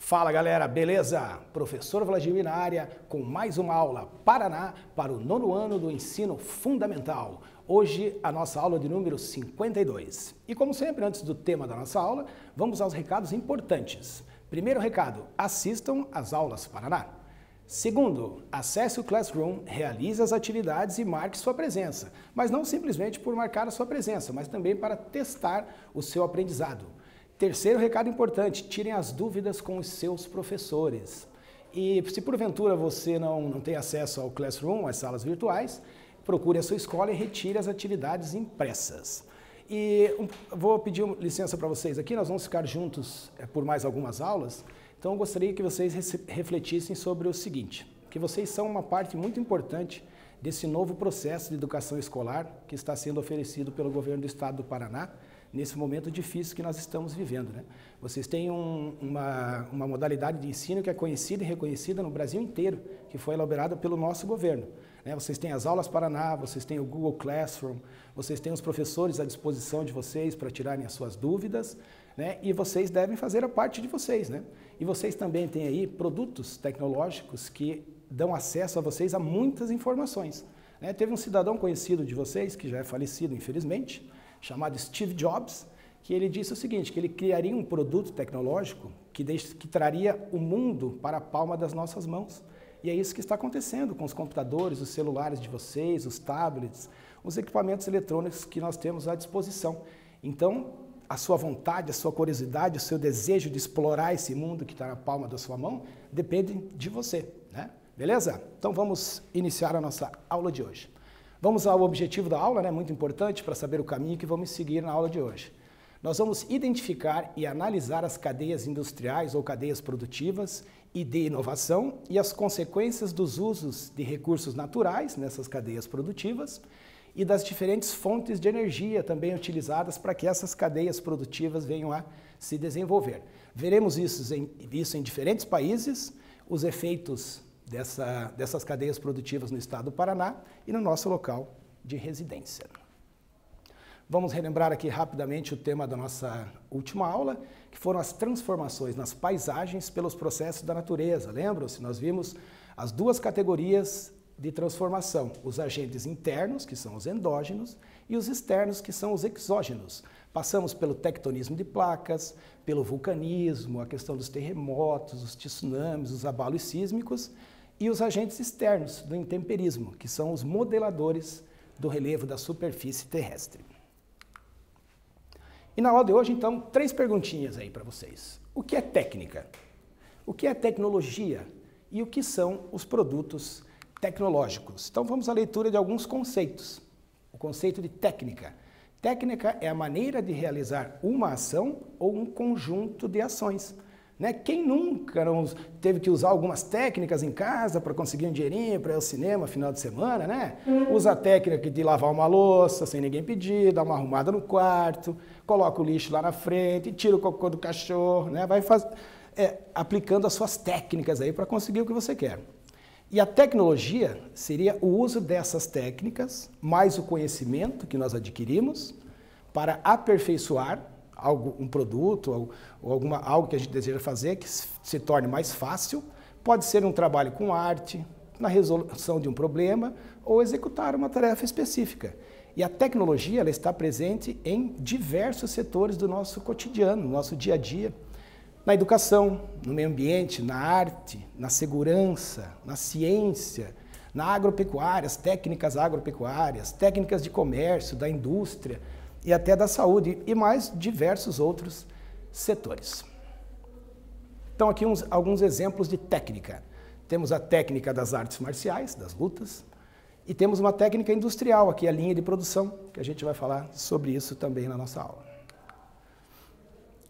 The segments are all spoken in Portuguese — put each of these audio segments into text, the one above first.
Fala galera, beleza? Professor Vladimir na área com mais uma aula Paraná para o 9º ano do ensino fundamental. Hoje a nossa aula de número 52. E como sempre, antes do tema da nossa aula, vamos aos recados importantes. Primeiro recado, assistam às aulas Paraná. Segundo, acesse o Classroom, realize as atividades e marque sua presença. Mas não simplesmente por marcar a sua presença, mas também para testar o seu aprendizado. Terceiro recado importante, tirem as dúvidas com os seus professores. E se porventura você não tem acesso ao Classroom, às salas virtuais, procure a sua escola e retire as atividades impressas. E vou pedir licença para vocês aqui, nós vamos ficar juntos por mais algumas aulas, então eu gostaria que vocês refletissem sobre o seguinte, que vocês são uma parte muito importante desse novo processo de educação escolar que está sendo oferecido pelo governo do estado do Paraná, nesse momento difícil que nós estamos vivendo, né? Vocês têm uma modalidade de ensino que é conhecida e reconhecida no Brasil inteiro, que foi elaborada pelo nosso governo, né? Vocês têm as aulas Paraná, vocês têm o Google Classroom, vocês têm os professores à disposição de vocês para tirarem as suas dúvidas, né? E vocês devem fazer a parte de vocês, né? E vocês também têm aí produtos tecnológicos que dão acesso a vocês a muitas informações, né? Teve um cidadão conhecido de vocês, que já é falecido, infelizmente, chamado Steve Jobs, que ele disse o seguinte, que ele criaria um produto tecnológico que traria o mundo para a palma das nossas mãos. E é isso que está acontecendo com os computadores, os celulares de vocês, os tablets, os equipamentos eletrônicos que nós temos à disposição. Então, a sua vontade, a sua curiosidade, o seu desejo de explorar esse mundo que está na palma da sua mão, depende de você, né? Beleza? Então vamos iniciar a nossa aula de hoje. Vamos ao objetivo da aula, né? Muito importante para saber o caminho que vamos seguir na aula de hoje. Nós vamos identificar e analisar as cadeias industriais ou cadeias produtivas e de inovação e as consequências dos usos de recursos naturais nessas cadeias produtivas e das diferentes fontes de energia também utilizadas para que essas cadeias produtivas venham a se desenvolver. Veremos isso em diferentes países, os efeitos dessas cadeias produtivas no estado do Paraná e no nosso local de residência. Vamos relembrar aqui rapidamente o tema da nossa última aula, que foram as transformações nas paisagens pelos processos da natureza. Lembram-se? Nós vimos as duas categorias de transformação, os agentes internos, que são os endógenos, e os externos, que são os exógenos. Passamos pelo tectonismo de placas, pelo vulcanismo, a questão dos terremotos, os tsunamis, os abalos sísmicos, e os agentes externos do intemperismo, que são os modeladores do relevo da superfície terrestre. E na aula de hoje, então, 3 perguntinhas aí para vocês. O que é técnica? O que é tecnologia? E o que são os produtos tecnológicos? Então vamos à leitura de alguns conceitos. O conceito de técnica. Técnica é a maneira de realizar uma ação ou um conjunto de ações. Né? Quem nunca não teve que usar algumas técnicas em casa para conseguir um dinheirinho para ir ao cinema final de semana, né? Usa a técnica de lavar uma louça sem ninguém pedir, dá uma arrumada no quarto, coloca o lixo lá na frente, tira o cocô do cachorro, né? Vai aplicando as suas técnicas aí para conseguir o que você quer. E a tecnologia seria o uso dessas técnicas, mais o conhecimento que nós adquirimos, para aperfeiçoar um produto ou algo que a gente deseja fazer que se torne mais fácil. Pode ser um trabalho com arte, na resolução de um problema ou executar uma tarefa específica. E a tecnologia ela está presente em diversos setores do nosso cotidiano, no nosso dia a dia, na educação, no meio ambiente, na arte, na segurança, na ciência, na agropecuária, as técnicas agropecuárias, técnicas de comércio, da indústria, e até da saúde, e mais diversos outros setores. Então aqui alguns exemplos de técnica. Temos a técnica das artes marciais, das lutas, e temos uma técnica industrial, aqui a linha de produção, que a gente vai falar sobre isso também na nossa aula.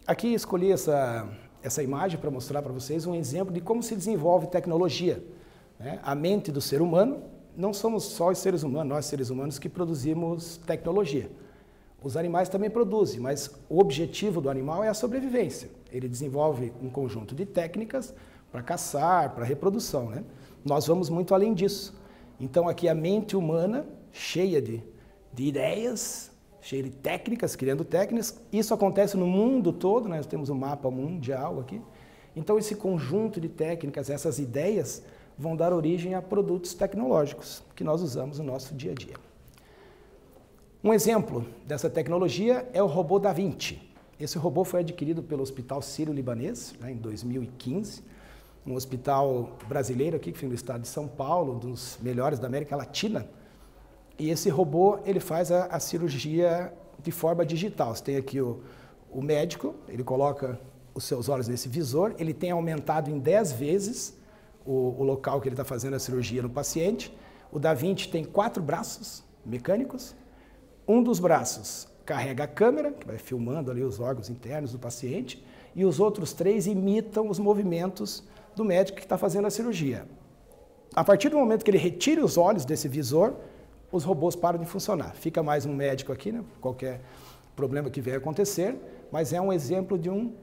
Aqui escolhi essa imagem para mostrar para vocês um exemplo de como se desenvolve tecnologia, né? A mente do ser humano, não somos só os seres humanos, nós seres humanos que produzimos tecnologia. Os animais também produzem, mas o objetivo do animal é a sobrevivência. Ele desenvolve um conjunto de técnicas para caçar, para reprodução, né? Nós vamos muito além disso. Então aqui a mente humana, cheia de ideias, cheia de técnicas, criando técnicas. Isso acontece no mundo todo, nós temos um mapa mundial aqui. Então, esse conjunto de técnicas, essas ideias, vão dar origem a produtos tecnológicos que nós usamos no nosso dia a dia. Um exemplo dessa tecnologia é o robô Da Vinci. Esse robô foi adquirido pelo Hospital Sírio-Libanês, em 2015, um hospital brasileiro aqui, que fica no estado de São Paulo, um dos melhores da América Latina. E esse robô, ele faz a cirurgia de forma digital. Você tem aqui o médico, ele coloca os seus olhos nesse visor, ele tem aumentado em 10 vezes o local que ele está fazendo a cirurgia no paciente. O Da Vinci tem 4 braços mecânicos. Um dos braços carrega a câmera, que vai filmando ali os órgãos internos do paciente, e os outros 3 imitam os movimentos do médico que está fazendo a cirurgia. A partir do momento que ele retira os olhos desse visor, os robôs param de funcionar. Fica mais um médico aqui, né? Qualquer problema que venha acontecer, mas é um exemplo de um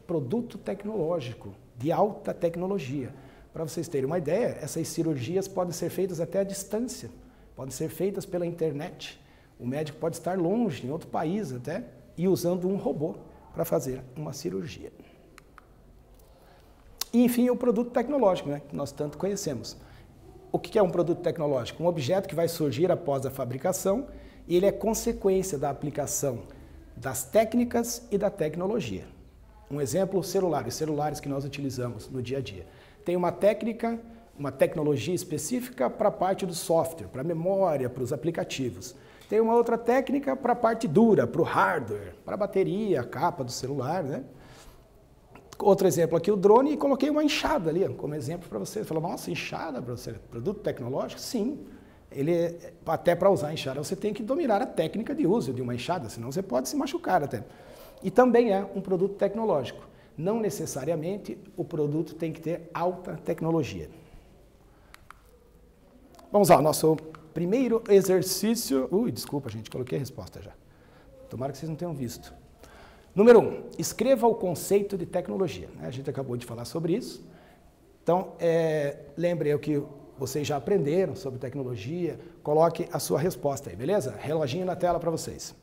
produto tecnológico, de alta tecnologia. Para vocês terem uma ideia, essas cirurgias podem ser feitas até à distância, podem ser feitas pela internet. O médico pode estar longe, em outro país até, e usando um robô para fazer uma cirurgia. E, enfim, o produto tecnológico, né, que nós tanto conhecemos. O que é um produto tecnológico? Um objeto que vai surgir após a fabricação e ele é consequência da aplicação das técnicas e da tecnologia. Um exemplo, os celulares que nós utilizamos no dia a dia. Tem uma técnica, uma tecnologia específica para a parte do software, para a memória, para os aplicativos. Tem uma outra técnica para a parte dura, para o hardware, para a bateria, a capa do celular, né? Outro exemplo aqui, o drone, e coloquei uma enxada ali como exemplo para você. Você falou, nossa, enxada para você, produto tecnológico? Sim, até para usar a enxada você tem que dominar a técnica de uso de uma enxada, senão você pode se machucar até. E também é um produto tecnológico. Não necessariamente o produto tem que ter alta tecnologia. Vamos ao nosso primeiro exercício. Desculpa, gente, coloquei a resposta já. Tomara que vocês não tenham visto. Número 1, escreva o conceito de tecnologia. A gente acabou de falar sobre isso. Então, lembre o que vocês já aprenderam sobre tecnologia. Coloque a sua resposta aí, beleza? Reloginho na tela para vocês.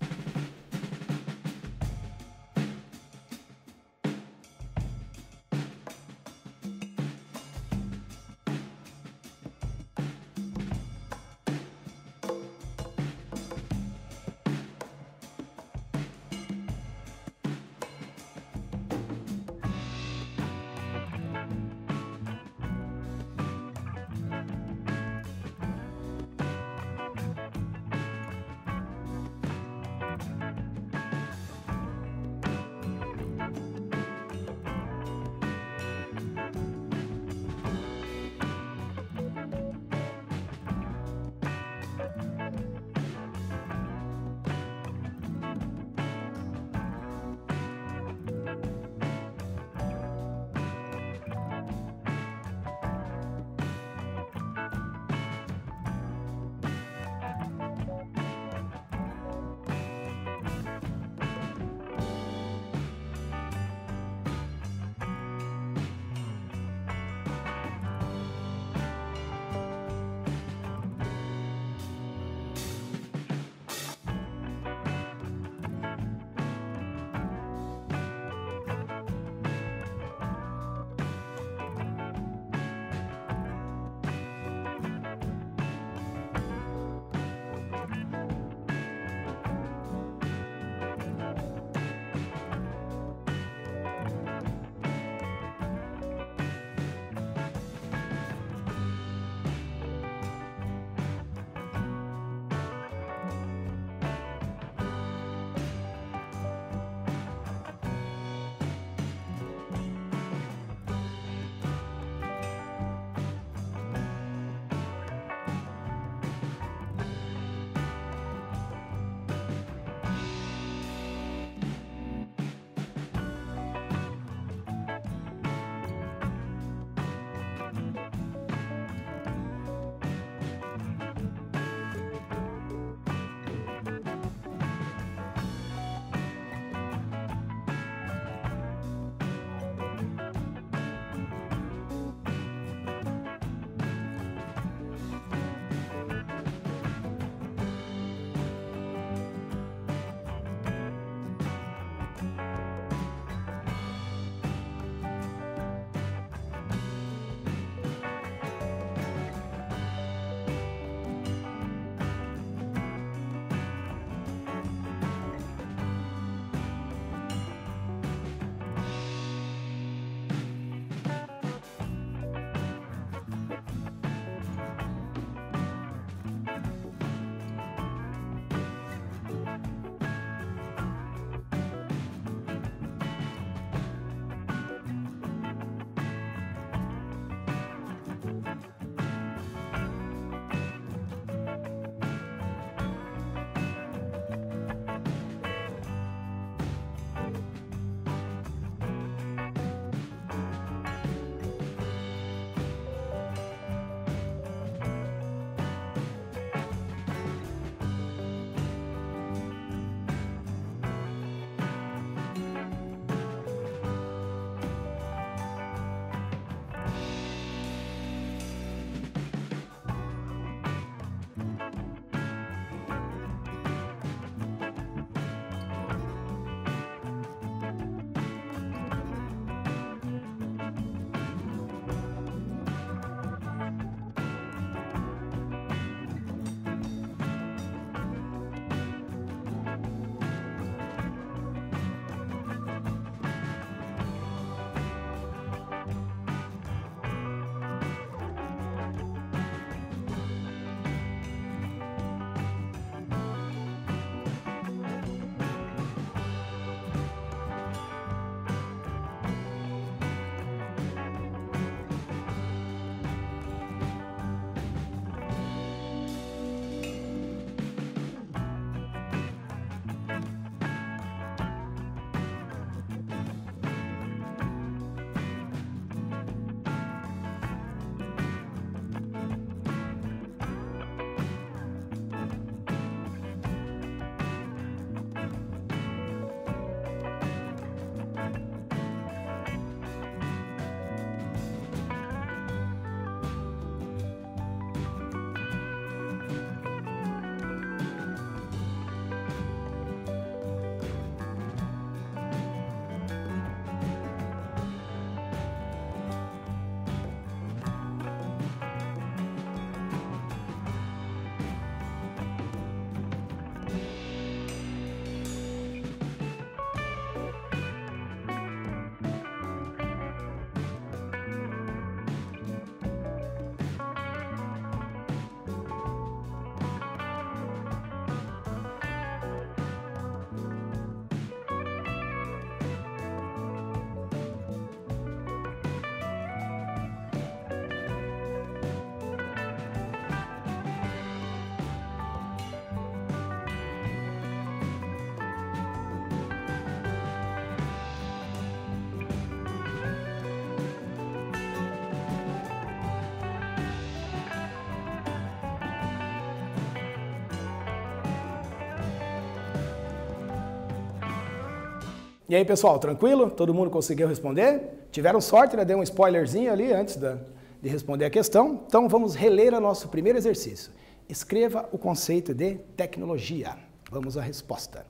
E aí, pessoal, tranquilo? Todo mundo conseguiu responder? Tiveram sorte, né? Dei um spoilerzinho ali antes de responder a questão. Então, vamos reler o nosso primeiro exercício. Escreva o conceito de tecnologia. Vamos à resposta.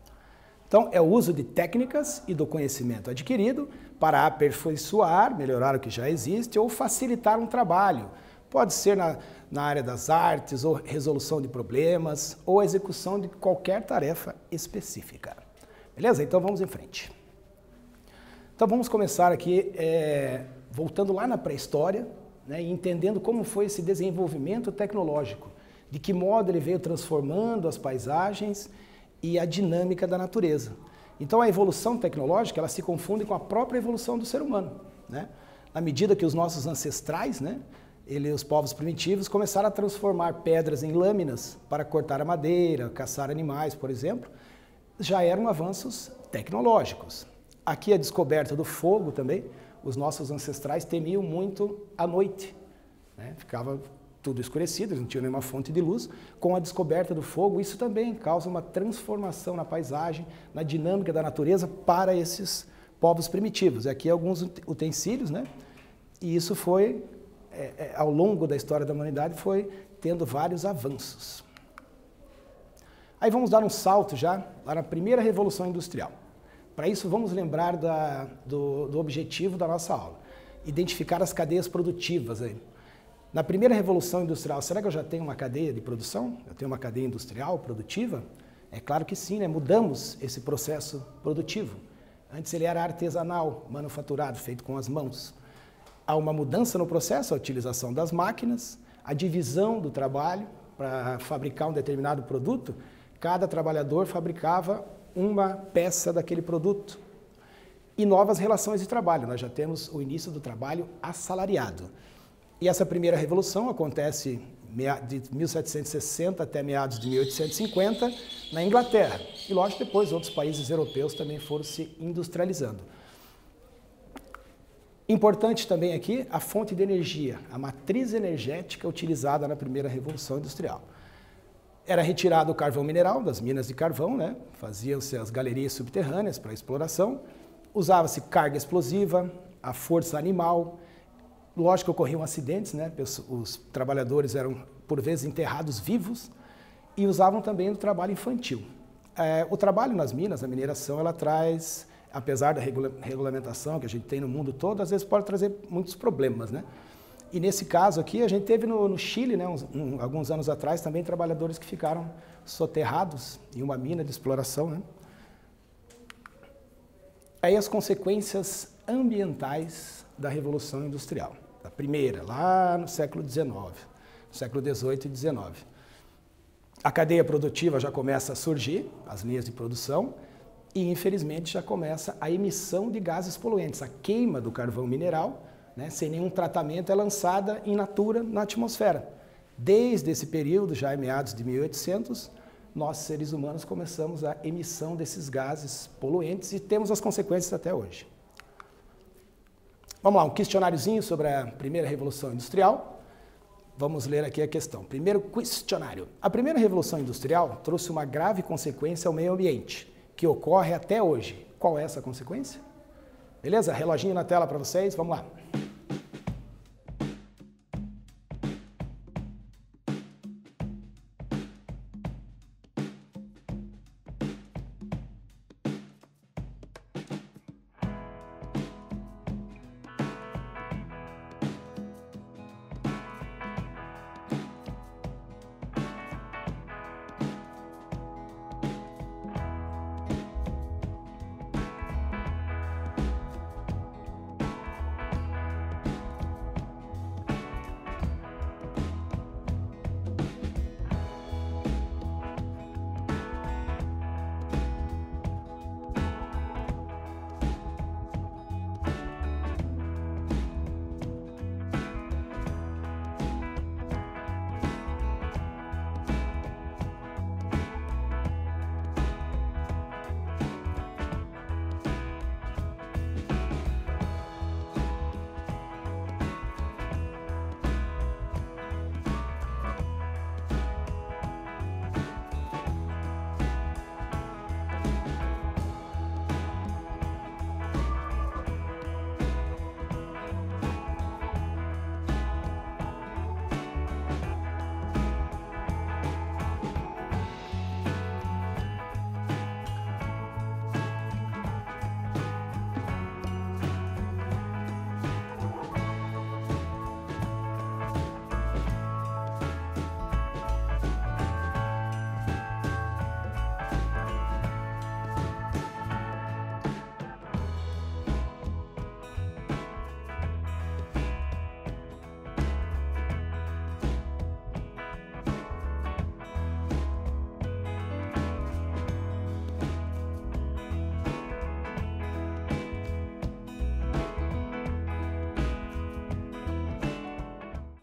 Então, é o uso de técnicas e do conhecimento adquirido para aperfeiçoar, melhorar o que já existe ou facilitar um trabalho. Pode ser na área das artes, ou resolução de problemas, ou a execução de qualquer tarefa específica. Beleza? Então, vamos em frente. Então vamos começar aqui voltando lá na pré-história, né, e entendendo como foi esse desenvolvimento tecnológico, de que modo ele veio transformando as paisagens e a dinâmica da natureza. Então a evolução tecnológica ela se confunde com a própria evolução do ser humano, né? Na medida que os nossos ancestrais, né, os povos primitivos, começaram a transformar pedras em lâminas para cortar a madeira, caçar animais, por exemplo, já eram avanços tecnológicos. Aqui a descoberta do fogo também, os nossos ancestrais temiam muito a noite, né? Ficava tudo escurecido, não tinha nenhuma fonte de luz. Com a descoberta do fogo, isso também causa uma transformação na paisagem, na dinâmica da natureza para esses povos primitivos. Aqui alguns utensílios, né? E isso foi, ao longo da história da humanidade, foi tendo vários avanços. Aí vamos dar um salto já lá na primeira Revolução Industrial. Para isso, vamos lembrar do objetivo da nossa aula. Identificar as cadeias produtivas. Aí. Na primeira Revolução Industrial, será que eu já tenho uma cadeia de produção? Eu tenho uma cadeia industrial produtiva? É claro que sim, né? Mudamos esse processo produtivo. Antes ele era artesanal, manufaturado, feito com as mãos. Há uma mudança no processo, a utilização das máquinas, a divisão do trabalho para fabricar um determinado produto. Cada trabalhador fabricava uma peça daquele produto. E novas relações de trabalho. Nós já temos o início do trabalho assalariado. E essa primeira revolução acontece de 1760 até meados de 1850 na Inglaterra. E, lógico, depois outros países europeus também foram se industrializando. Importante também aqui a fonte de energia, a matriz energética utilizada na primeira Revolução Industrial. Era retirado o carvão mineral das minas de carvão, né? Faziam-se as galerias subterrâneas para exploração, usava-se carga explosiva, a força animal. Lógico que ocorriam acidentes, né? Os trabalhadores eram, por vezes, enterrados vivos e usavam também o trabalho infantil. O trabalho nas minas, a mineração, ela traz, apesar da regulamentação que a gente tem no mundo todo, às vezes pode trazer muitos problemas, né? E nesse caso aqui, a gente teve no Chile, né, alguns anos atrás, também trabalhadores que ficaram soterrados em uma mina de exploração, né? Aí as consequências ambientais da Revolução Industrial. A primeira, lá no século XIX, no século XVIII e XIX. A cadeia produtiva já começa a surgir, as linhas de produção, e infelizmente já começa a emissão de gases poluentes, a queima do carvão mineral, né, sem nenhum tratamento, é lançada in natura na atmosfera. Desde esse período, já em meados de 1800, nós, seres humanos, começamos a emissão desses gases poluentes e temos as consequências até hoje. Vamos lá, um questionáriozinho sobre a primeira Revolução Industrial. Vamos ler aqui a questão. Primeiro questionário. A primeira Revolução Industrial trouxe uma grave consequência ao meio ambiente, que ocorre até hoje. Qual é essa consequência? Beleza? Reloginho na tela para vocês, vamos lá.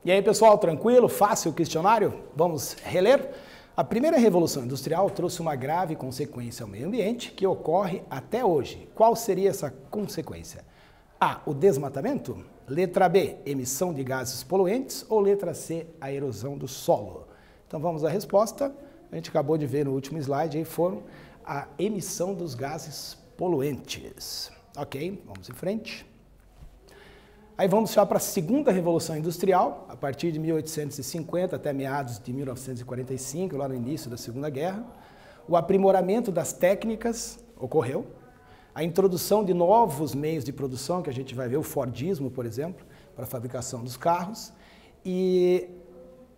E aí, pessoal, tranquilo? Fácil o questionário? Vamos reler? A primeira revolução industrial trouxe uma grave consequência ao meio ambiente que ocorre até hoje. Qual seria essa consequência? A, o desmatamento. Letra B, emissão de gases poluentes. Ou letra C, a erosão do solo. Então vamos à resposta. A gente acabou de ver no último slide, aí foram a emissão dos gases poluentes. Ok, vamos em frente. Aí vamos já para a segunda revolução industrial, a partir de 1850 até meados de 1945, lá no início da Segunda Guerra. O aprimoramento das técnicas ocorreu. A introdução de novos meios de produção, que a gente vai ver, o Fordismo, por exemplo, para a fabricação dos carros. E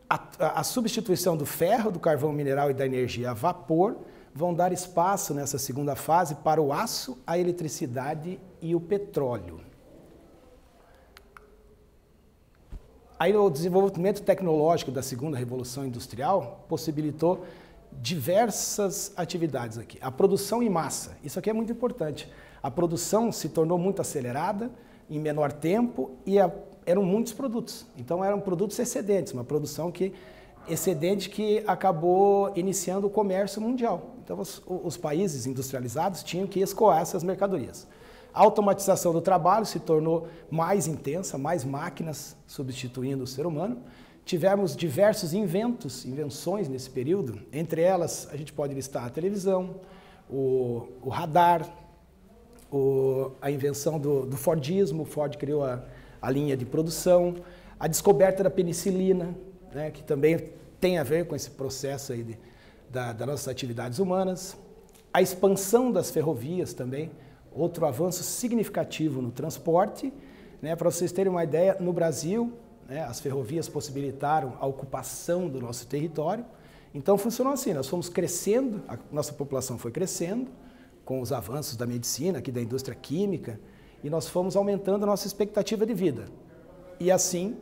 a substituição do ferro, do carvão mineral e da energia a vapor vão dar espaço nessa segunda fase para o aço, a eletricidade e o petróleo. Aí o desenvolvimento tecnológico da segunda revolução industrial possibilitou diversas atividades aqui. A produção em massa, isso aqui é muito importante. A produção se tornou muito acelerada, em menor tempo, e eram muitos produtos. Então eram produtos excedentes, uma produção excedente que acabou iniciando o comércio mundial. Então os países industrializados tinham que escoar essas mercadorias. A automatização do trabalho se tornou mais intensa, mais máquinas substituindo o ser humano. Tivemos diversos invenções nesse período. Entre elas, a gente pode listar a televisão, o radar, a invenção do Fordismo. O Ford criou a linha de produção. A descoberta da penicilina, né, que também tem a ver com esse processo aí das nossas atividades humanas. A expansão das ferrovias também. Outro avanço significativo no transporte, né? Para vocês terem uma ideia, no Brasil, né, as ferrovias possibilitaram a ocupação do nosso território. Então funcionou assim, nós fomos crescendo, a nossa população foi crescendo, com os avanços da medicina, aqui da indústria química, e nós fomos aumentando a nossa expectativa de vida. E assim,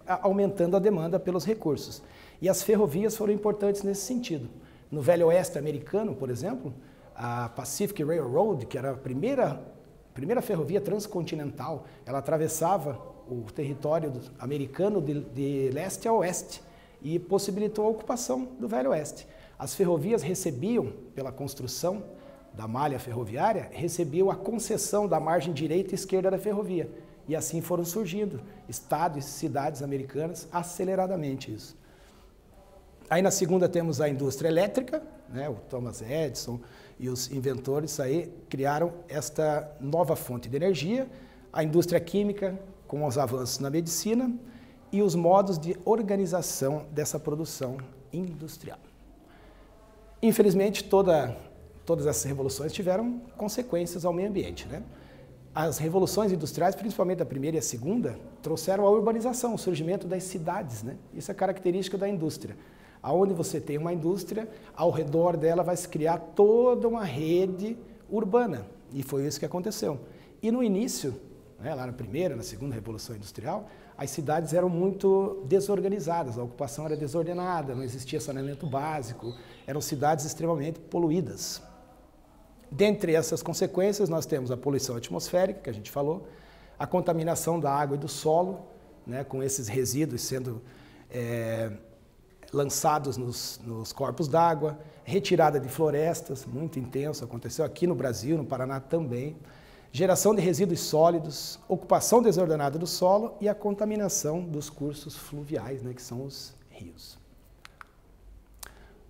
aumentando a demanda pelos recursos. E as ferrovias foram importantes nesse sentido. No Velho Oeste americano, por exemplo, a Pacific Railroad, que era a primeira ferrovia transcontinental, ela atravessava o território americano de leste a oeste e possibilitou a ocupação do Velho Oeste. As ferrovias recebiam, pela construção da malha ferroviária, recebiam a concessão da margem direita e esquerda da ferrovia. E assim foram surgindo estados e cidades americanas aceleradamente isso. Aí na segunda temos a indústria elétrica, né, o Thomas Edison e os inventores aí criaram esta nova fonte de energia, a indústria química com os avanços na medicina e os modos de organização dessa produção industrial. Infelizmente, todas essas revoluções tiveram consequências ao meio ambiente, né? As revoluções industriais, principalmente a primeira e a segunda, trouxeram a urbanização, o surgimento das cidades, né? Isso é característica da indústria. Aonde você tem uma indústria, ao redor dela vai se criar toda uma rede urbana. E foi isso que aconteceu. E no início, né, lá na primeira, na segunda revolução industrial, as cidades eram muito desorganizadas, a ocupação era desordenada, não existia saneamento básico, eram cidades extremamente poluídas. Dentre essas consequências, nós temos a poluição atmosférica, que a gente falou, a contaminação da água e do solo, né, com esses resíduos sendo lançados nos corpos d'água, retirada de florestas, muito intenso, aconteceu aqui no Brasil, no Paraná também, geração de resíduos sólidos, ocupação desordenada do solo e a contaminação dos cursos fluviais, né, que são os rios.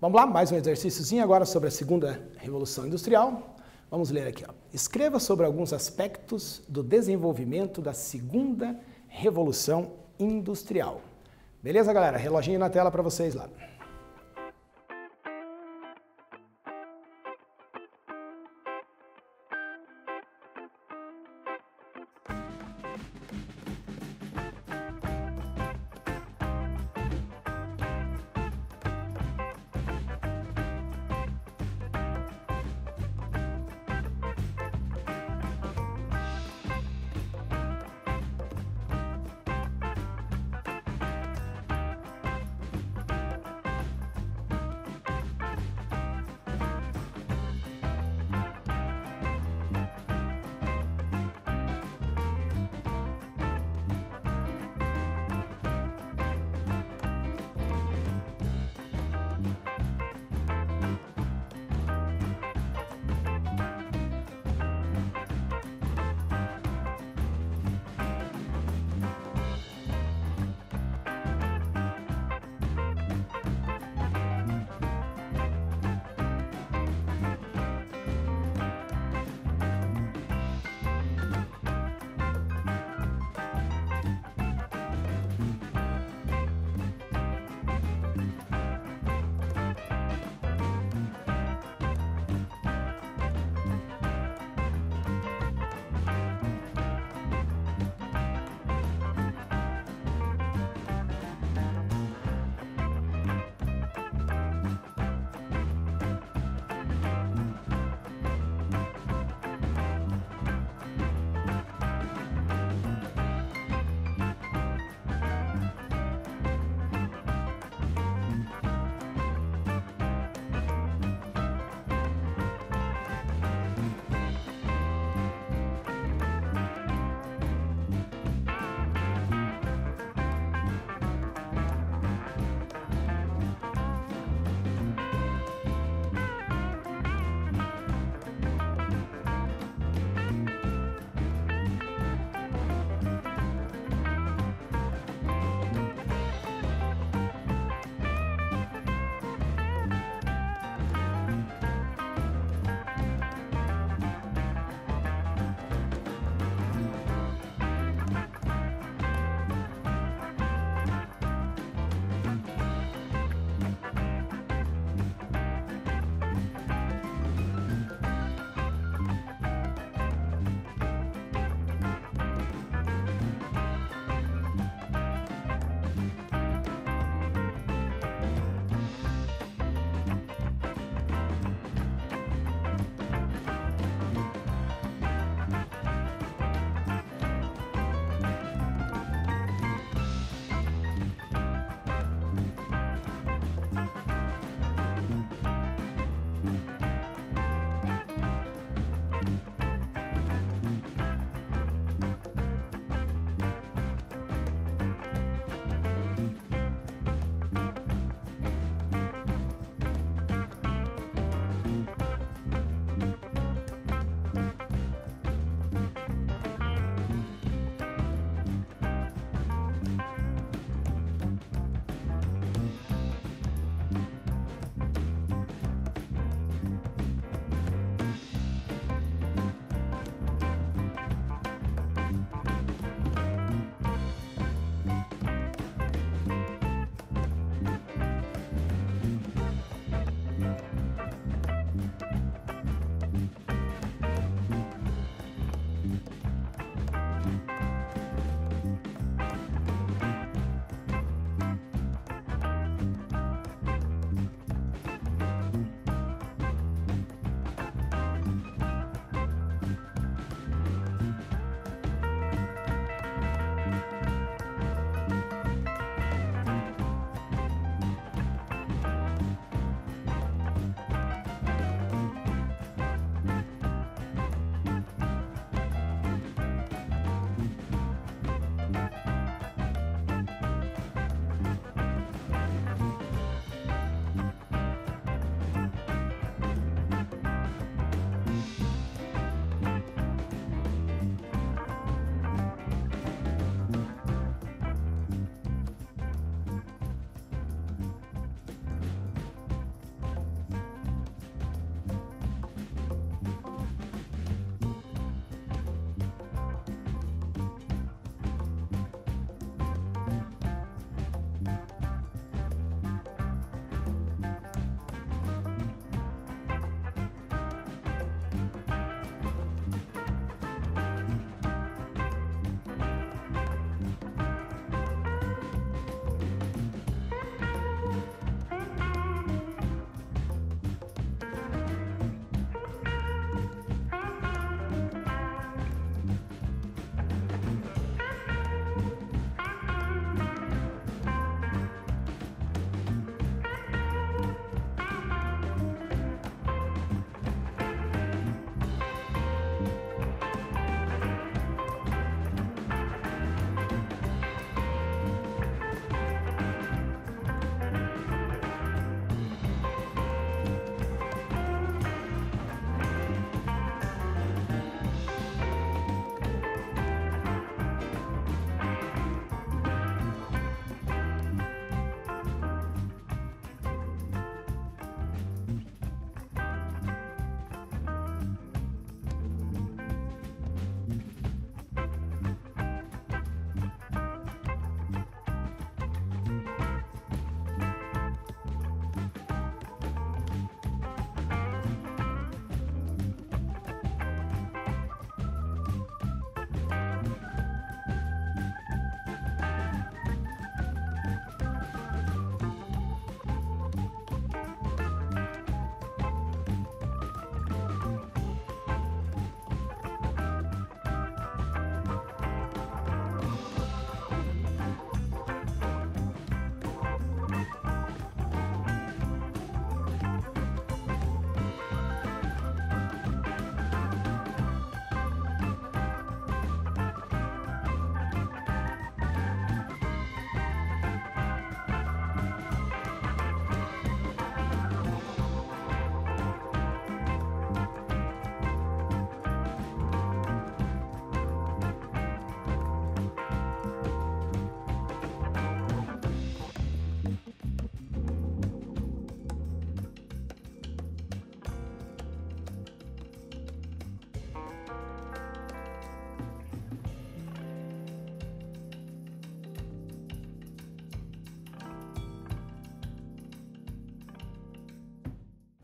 Vamos lá, mais um exercíciozinho agora sobre a segunda revolução industrial. Vamos ler aqui, ó. Escreva sobre alguns aspectos do desenvolvimento da segunda revolução industrial. Beleza, galera? Reloginho na tela para vocês lá.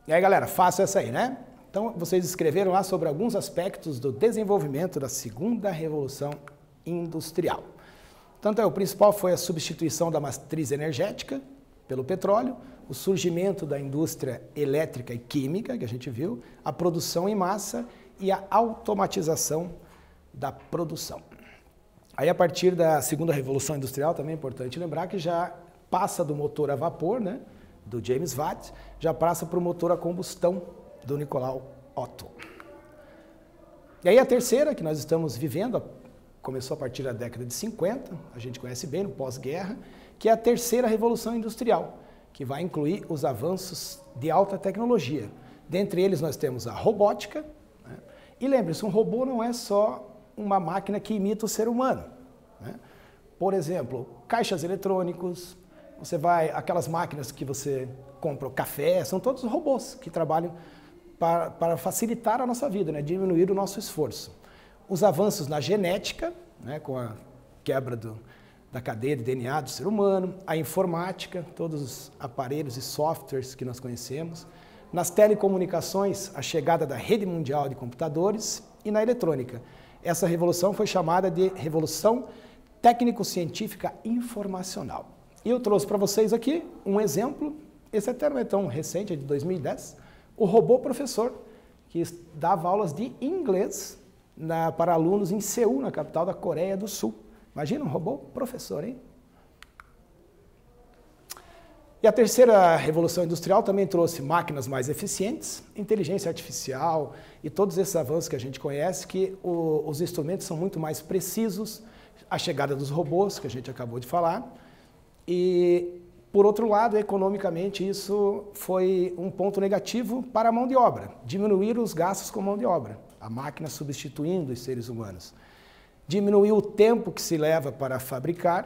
E aí, galera, fácil essa aí, né? Então, vocês escreveram lá sobre alguns aspectos do desenvolvimento da segunda revolução industrial. Tanto o principal foi a substituição da matriz energética pelo petróleo, o surgimento da indústria elétrica e química, que a gente viu, a produção em massa e a automatização da produção. Aí, a partir da segunda revolução industrial, também é importante lembrar que já passa do motor a vapor, né, do James Watt, já passa para o motor a combustão do Nicolau Otto. E aí a terceira, que nós estamos vivendo, começou a partir da década de 50, a gente conhece bem, no pós-guerra, que é a terceira revolução industrial, que vai incluir os avanços de alta tecnologia. Dentre eles nós temos a robótica, né? E lembre-se, um robô não é só uma máquina que imita o ser humano, né? Por exemplo, caixas eletrônicos, aquelas máquinas que você compra o café, são todos robôs que trabalham para facilitar a nossa vida, né? Diminuir o nosso esforço. Os avanços na genética, né? Com a quebra da cadeia de DNA do ser humano, a informática, todos os aparelhos e softwares que nós conhecemos, nas telecomunicações, a chegada da rede mundial de computadores e na eletrônica. Essa revolução foi chamada de Revolução Técnico-Científica Informacional. E eu trouxe para vocês aqui um exemplo, esse até não é tão recente, é de 2010, o robô professor, que dava aulas de inglês para alunos em Seul, na capital da Coreia do Sul. Imagina um robô professor, hein? E a terceira revolução industrial também trouxe máquinas mais eficientes, inteligência artificial e todos esses avanços que a gente conhece, que os instrumentos são muito mais precisos, a chegada dos robôs, que a gente acabou de falar. E, por outro lado, economicamente, isso foi um ponto negativo para a mão de obra, diminuir os gastos com mão de obra, a máquina substituindo os seres humanos. Diminuir o tempo que se leva para fabricar,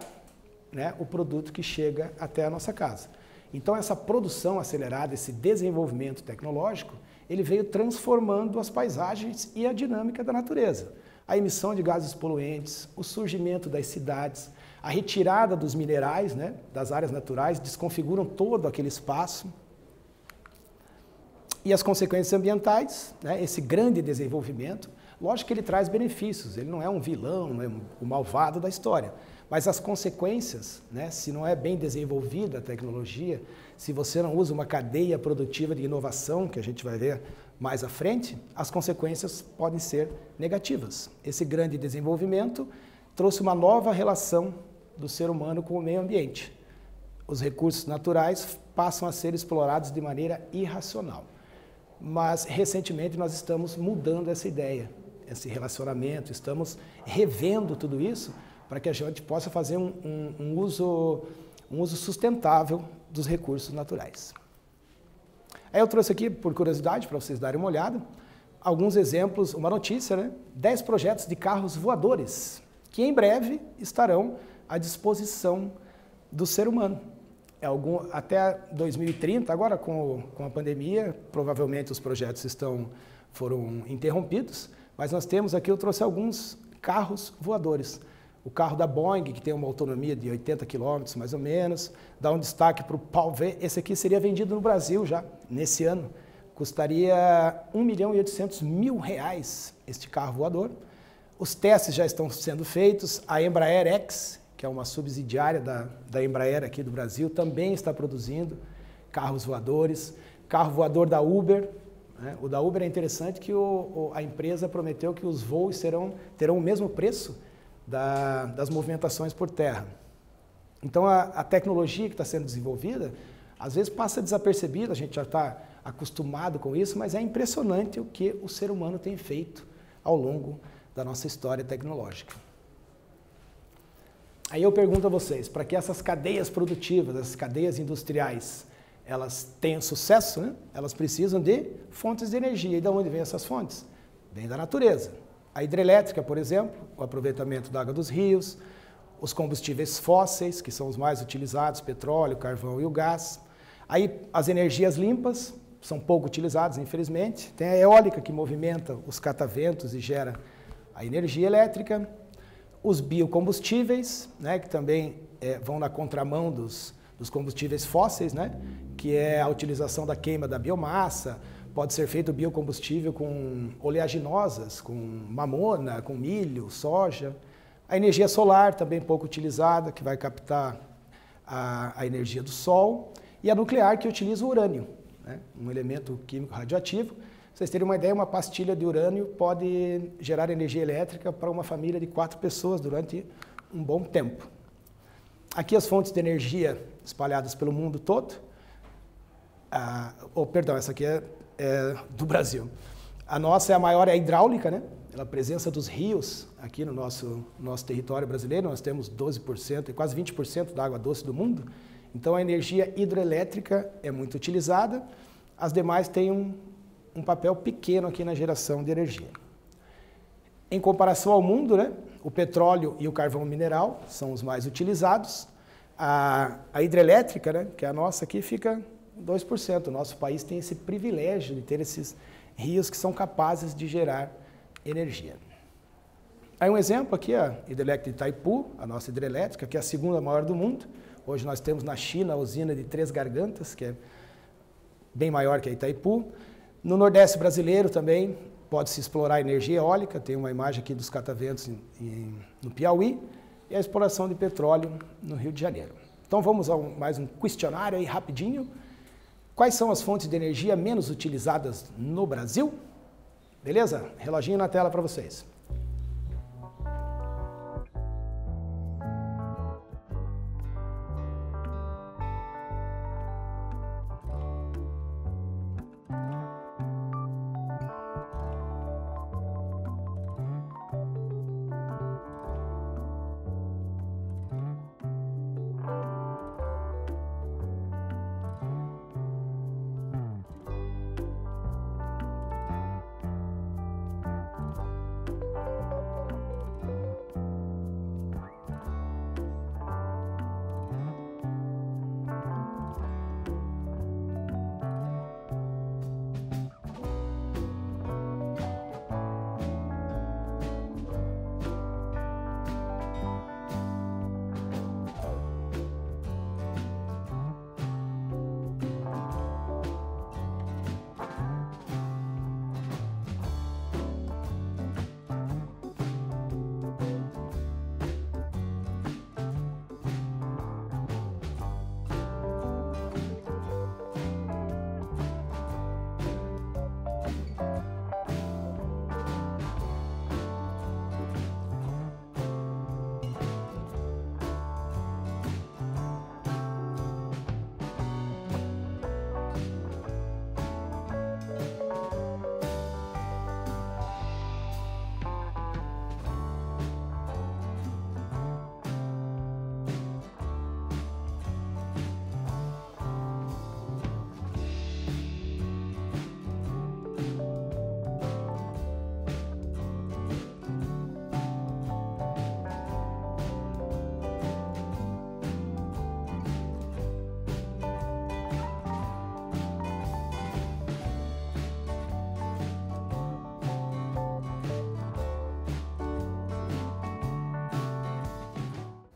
né, o produto que chega até a nossa casa. Então, essa produção acelerada, esse desenvolvimento tecnológico, ele veio transformando as paisagens e a dinâmica da natureza. A emissão de gases poluentes, o surgimento das cidades, a retirada dos minerais, né, das áreas naturais, desconfiguram todo aquele espaço. E as consequências ambientais, né, esse grande desenvolvimento, lógico que ele traz benefícios, ele não é um vilão, não é o malvado da história, mas as consequências, né, se não é bem desenvolvida a tecnologia, se você não usa uma cadeia produtiva de inovação, que a gente vai ver mais à frente, as consequências podem ser negativas. Esse grande desenvolvimento trouxe uma nova relação do ser humano com o meio ambiente. Os recursos naturais passam a ser explorados de maneira irracional. Mas, recentemente, nós estamos mudando essa ideia, esse relacionamento, estamos revendo tudo isso para que a gente possa fazer um uso sustentável dos recursos naturais. Aí eu trouxe aqui, por curiosidade, para vocês darem uma olhada, alguns exemplos, uma notícia, né? 10 projetos de carros voadores, que em breve estarão à disposição do ser humano. Até 2030, agora com a pandemia, provavelmente os projetos foram interrompidos, mas nós temos aqui, eu trouxe alguns carros voadores. O carro da Boeing, que tem uma autonomia de 80 km, mais ou menos, dá um destaque para o PAL-V. Esse aqui seria vendido no Brasil já, nesse ano. Custaria R$1.800.000 este carro voador. Os testes já estão sendo feitos. A Embraer X, que é uma subsidiária da Embraer aqui do Brasil, também está produzindo carros voadores. Carro voador da Uber. Né? O da Uber é interessante que a empresa prometeu que os voos terão o mesmo preço das movimentações por terra. Então, a tecnologia que está sendo desenvolvida, às vezes passa desapercebida, a gente já está acostumado com isso, mas é impressionante o que o ser humano tem feito ao longo da nossa história tecnológica. Aí eu pergunto a vocês, para que essas cadeias produtivas, essas cadeias industriais, elas tenham sucesso, né? Elas precisam de fontes de energia. E de onde vêm essas fontes? Vêm da natureza. A hidrelétrica, por exemplo, o aproveitamento da água dos rios, os combustíveis fósseis, que são os mais utilizados, petróleo, carvão e o gás. Aí as energias limpas são pouco utilizadas, infelizmente. Tem a eólica, que movimenta os cataventos e gera a energia elétrica. Os biocombustíveis, né, que também vão na contramão dos combustíveis fósseis, né, que é a utilização da queima da biomassa. Pode ser feito biocombustível com oleaginosas, com mamona, com milho, soja. A energia solar, também pouco utilizada, que vai captar a energia do sol. E a nuclear, que utiliza o urânio, né? Um elemento químico radioativo. Pra vocês terem uma ideia, uma pastilha de urânio pode gerar energia elétrica para uma família de 4 pessoas durante um bom tempo. Aqui as fontes de energia espalhadas pelo mundo todo. Perdão, essa aqui é do Brasil. A nossa é a maior, é a hidráulica, né? Pela presença dos rios aqui no nosso território brasileiro, nós temos 12% e quase 20% da água doce do mundo. Então a energia hidroelétrica é muito utilizada, as demais têm um papel pequeno aqui na geração de energia. Em comparação ao mundo, né, o petróleo e o carvão mineral são os mais utilizados. A hidrelétrica, né, que é a nossa aqui, fica 2%. O nosso país tem esse privilégio de ter esses rios que são capazes de gerar energia. Aí um exemplo aqui, a hidrelétrica de Itaipu, a nossa hidrelétrica, que é a segunda maior do mundo. Hoje nós temos na China a usina de Três Gargantas, que é bem maior que a Itaipu. No Nordeste brasileiro também pode-se explorar energia eólica, tem uma imagem aqui dos cataventos no Piauí, e a exploração de petróleo no Rio de Janeiro. Então vamos a mais um questionário aí rapidinho. Quais são as fontes de energia menos utilizadas no Brasil? Beleza? Reloginho na tela para vocês.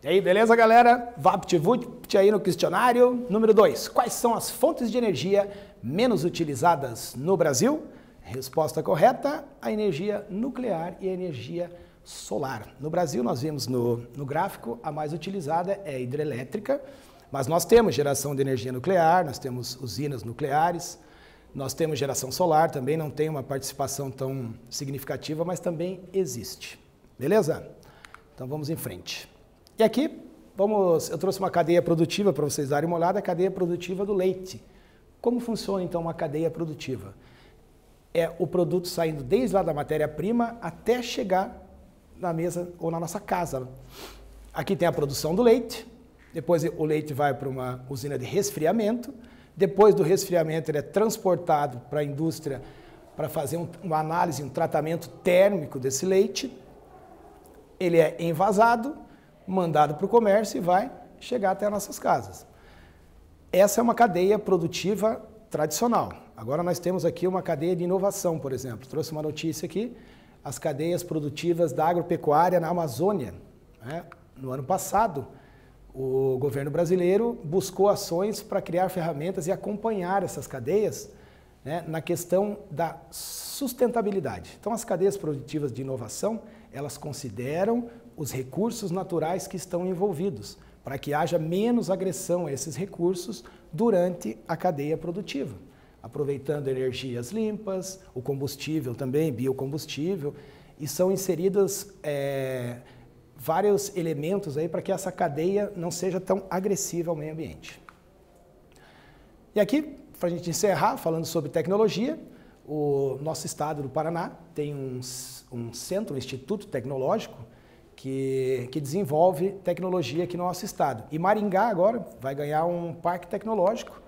E aí, beleza, galera? VaptVupt aí no questionário. Número 2. Quais são as fontes de energia menos utilizadas no Brasil? Resposta correta, a energia nuclear e a energia solar. No Brasil, nós vimos no gráfico, a mais utilizada é a hidrelétrica, mas nós temos geração de energia nuclear, nós temos usinas nucleares, nós temos geração solar, também não tem uma participação tão significativa, mas também existe. Beleza? Então vamos em frente. E aqui, eu trouxe uma cadeia produtiva para vocês darem uma olhada, a cadeia produtiva do leite. Como funciona então uma cadeia produtiva? É o produto saindo desde lá da matéria-prima até chegar na mesa ou na nossa casa. Aqui tem a produção do leite, depois o leite vai para uma usina de resfriamento, depois do resfriamento ele é transportado para a indústria para fazer uma análise, um tratamento térmico desse leite, ele é envasado, mandado para o comércio e vai chegar até as nossas casas. Essa é uma cadeia produtiva tradicional. Agora nós temos aqui uma cadeia de inovação, por exemplo. Trouxe uma notícia aqui, as cadeias produtivas da agropecuária na Amazônia. No ano passado, o governo brasileiro buscou ações para criar ferramentas e acompanhar essas cadeias, né, na questão da sustentabilidade. Então, as cadeias produtivas de inovação, elas consideram os recursos naturais que estão envolvidos, para que haja menos agressão a esses recursos durante a cadeia produtiva, aproveitando energias limpas, o combustível também, biocombustível, e são inseridos vários elementos aí para que essa cadeia não seja tão agressiva ao meio ambiente. E aqui, para a gente encerrar, falando sobre tecnologia, o nosso estado do Paraná tem um centro, um instituto tecnológico, que desenvolve tecnologia aqui no nosso estado. E Maringá agora vai ganhar um parque tecnológico,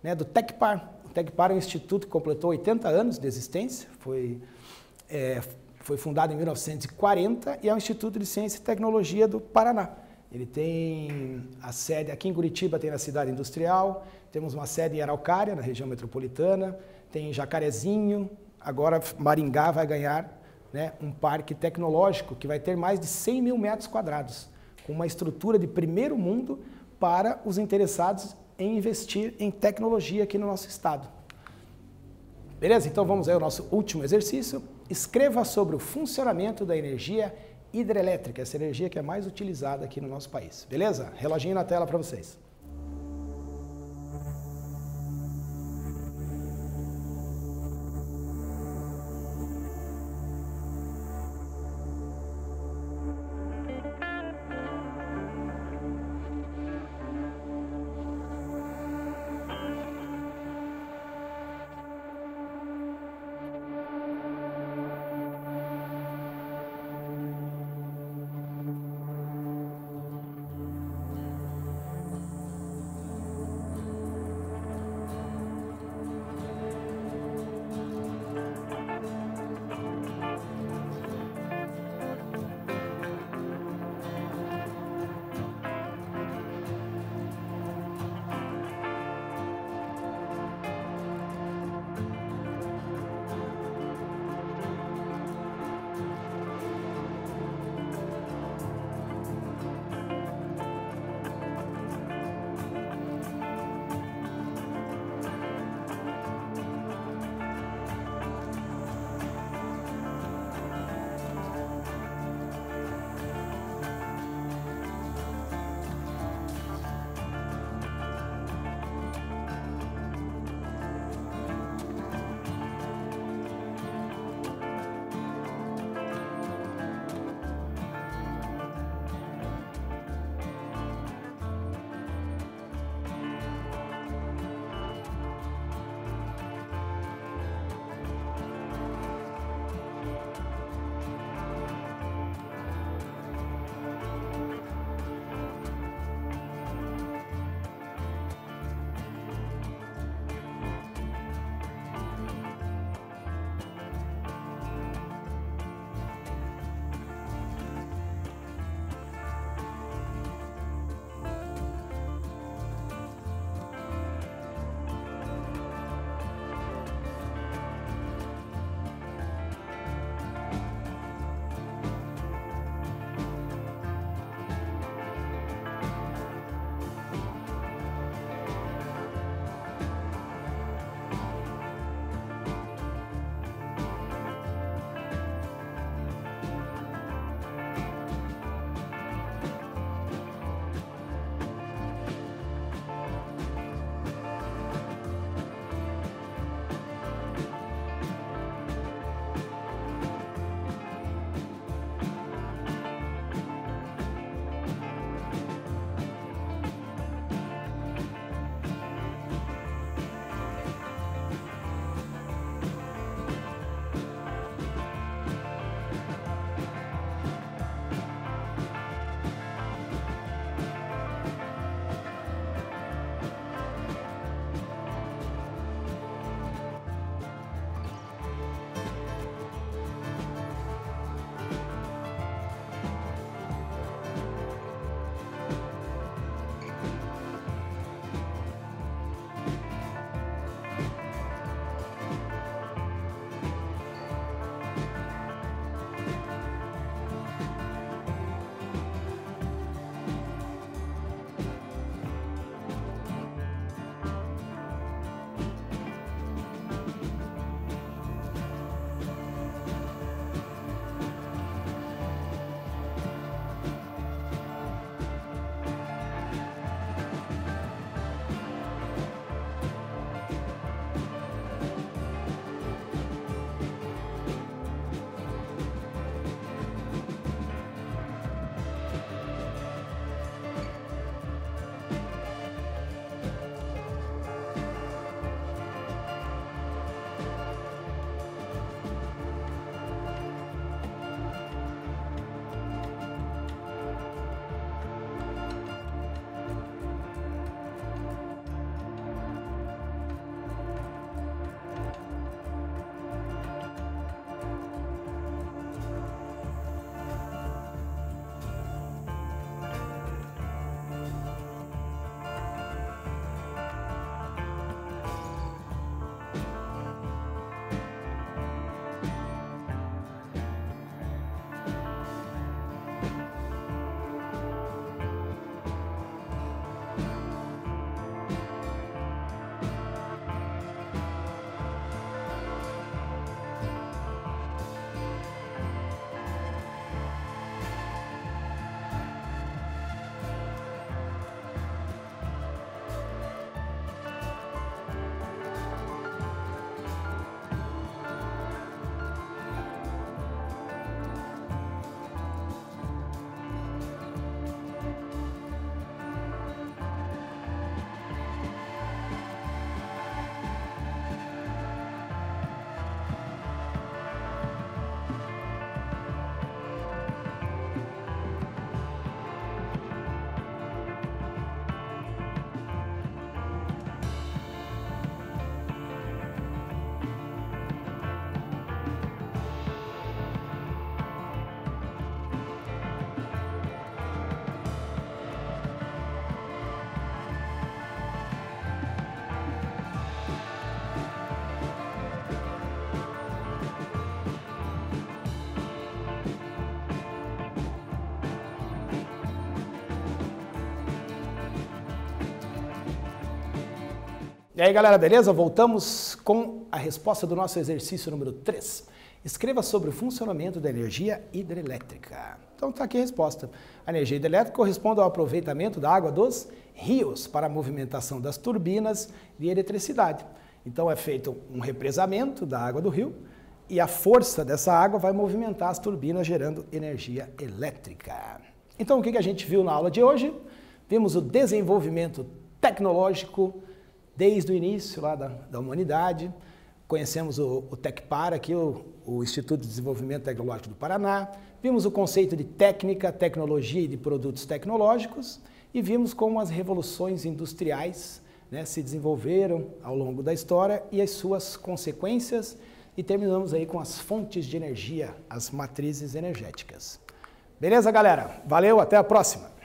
né, do Tecpar. O Tecpar é um instituto que completou 80 anos de existência, foi fundado em 1940 e é um instituto de ciência e tecnologia do Paraná. Ele tem a sede aqui em Curitiba, tem na cidade industrial, temos uma sede em Araucária, na região metropolitana, tem em Jacarezinho, agora Maringá vai ganhar, né, um parque tecnológico que vai ter mais de 100 mil metros quadrados, com uma estrutura de primeiro mundo para os interessados em investir em tecnologia aqui no nosso estado. Beleza? Então vamos aí ao nosso último exercício. Escreva sobre o funcionamento da energia hidrelétrica, essa energia que é mais utilizada aqui no nosso país. Beleza? Reloginho na tela para vocês. E aí, galera, beleza? Voltamos com a resposta do nosso exercício número 3. Escreva sobre o funcionamento da energia hidrelétrica. Então está aqui a resposta. A energia hidrelétrica corresponde ao aproveitamento da água dos rios para a movimentação das turbinas de eletricidade. Então é feito um represamento da água do rio e a força dessa água vai movimentar as turbinas gerando energia elétrica. Então o que a gente viu na aula de hoje? Vimos o desenvolvimento tecnológico desde o início lá da humanidade. Conhecemos o TecPar aqui, o Instituto de Desenvolvimento Tecnológico do Paraná. Vimos o conceito de técnica, tecnologia e de produtos tecnológicos e vimos como as revoluções industriais, né, se desenvolveram ao longo da história e as suas consequências e terminamos aí com as fontes de energia, as matrizes energéticas. Beleza, galera? Valeu, até a próxima!